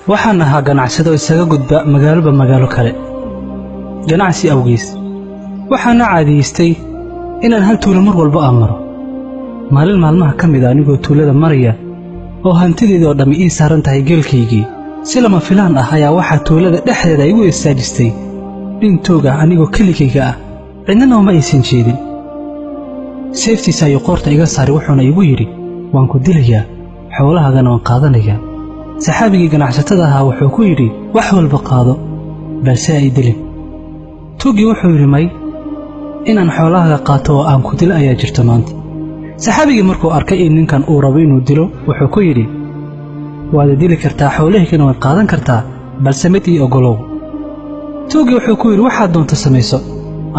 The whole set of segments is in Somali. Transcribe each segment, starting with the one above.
waxaan ahaa ganacsado isaga gudba magaalo kale ganacsi awgiis waxaana caadiyeystay inaan hal tuulo mar walba maro maalin maalmaha ka mid anigoo tuulada maraya oo hantideedii oo dhammi ii saaran tahay geelkaygii si lama filaan ah ayaa waxaa tuulada dhexdeeda igu istaajistay nin toog ah anigoo keligayga ah cidnana uma aysan jeedin seeftiisa ayuu qoorta iga saaray wuxuuna igu yidhi waan ku dilayaa xoolahaagana waan qaadanayaa saxaabigii ganacsatada ahaa wuxuu ku yidhi wax walba qaado balse ay dilin tuuggii wuxuu yidhi may inaan xoolahaaga qaato oo aan ku dilo ayaa jirta maanta saxaabigii markuu arkay in ninkan uu rabo inuu dilo wuxuu ku yidhi waad dili kartaa xoolahaygana waad qaadan kartaa balse mid ii oggolow tuuggii wuxuu ku yidhi waxaad doonto samayso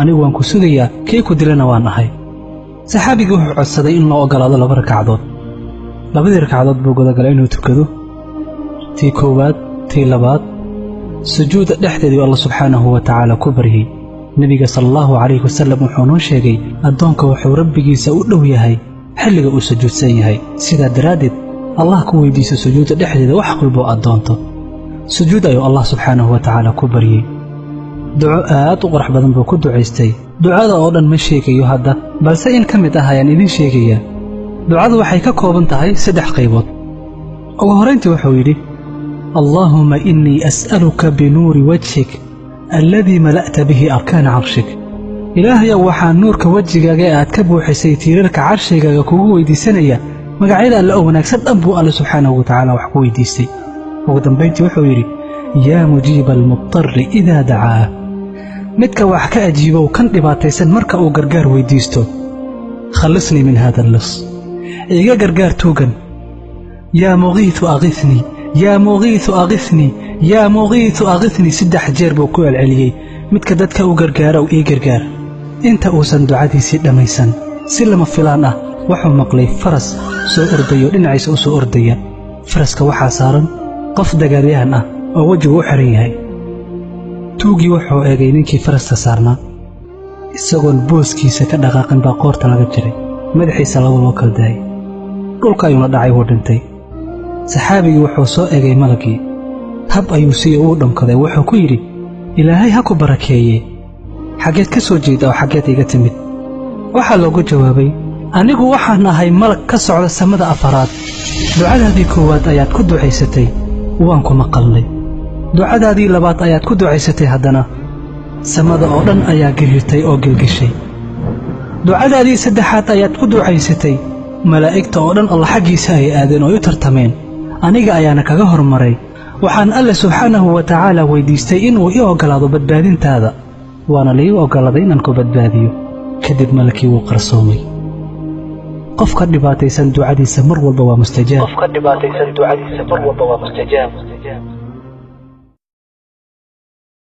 anigu waan ku sugayaa kii ku dilana waan ahay saxaabigii wuxuu codsaday in loo oggolaado 2 ragcadood 2 ragcadood buu gudagalay inuu tukado tii koowaad tii labaad sujuuda dhexdeedii Allah subxaanahu wa ta'ala ku baryay nabiga sallallahu alayhi wasallam wuxuu noo sheegay adoonka wuxuu rabbigiisa u dhow yahay xilliga uu sujuudsan yahay sida daraadid Allah ku weydiiso sujuuda dhexdeeda wax walba adoonto sujuud ayuu Allah subxaanahu wa ta'ala ku baryay duco aad u qurux badan buu ku duceystay ducada oo dhan ma sheegayo hadda balse in ka mid ah ayaan idin sheegaya ducadu waxay ka kooban tahay 3 qaybood ugu horeyntii wuxuu yidhi اللهم إني أسألك بنور وجهك الذي ملأت به أركان عرشك إلهي وحان نورك وجهك أتكبو حسيتي لك عرشك كوهو دي سنية مقعيدا لأونك سد أبو الله سبحانه وتعالى وحكوي دي سي وقدم بيتي وحويري يا مجيب المضطر إذا دعاه متك وحكا أجيبه وكان لباتيسن مركا أو قرقار ويديستو خلصني من هذا اللص إيجا قرقار توقن يا مغيث أغثني يا مغيث أغثني يا مغيث أغثني 3 jeer buu ku celceliyay midka dadka u gargaara oo ii gargaar inta uusan ducadiisii dhamaysan si lama filaan ah wuxuu maqlay faras soo ordayo dhinaciisa u soo ordaya faraska waxaa saaran qof dagaalyahan ah oo wajigu u xiran yahay tuugii wuxuu eegay ninkii faraska saarnaa isagoon booskiisa ka dhaqaaqin baa qoorta laga jiray madaxiisa loo kala daayay dhulka ayuu dhacay oo dhintay saxaabigii wuxuu soo eegay malagii hab ayuu si uu dhankaday wuxuu ku yidhi ilaahay ha ku barakeeye xageed ka soo jeeda oo xageed iga timid waxaa loogu jawaabay anigu waxaan ahay malag ka socda samada afaraad ducadaadii koowaad ayaad ku ducaysatay waan ku maqalnay ducadaadii labaad ayaad ku ducaysatay haddana samada oo dhan ayaa girirtay oo gilgishay ducadaadii saddexaad ayaad ku ducaysatay malaa'igta oo dhan Allah xaqiisa ay aadeen oo u tartameen aniga ayaana kaga hormaray waxaan Allah subxaanahu wa ta'ala weydiistay inuu ii ogolaado badbaadintaada waana la ii ogolaaday inaan ku badbaadiyo kadib malakii wuu qarsoomay qofka dhibaataysan ducadiisa mar walba waa mustajaab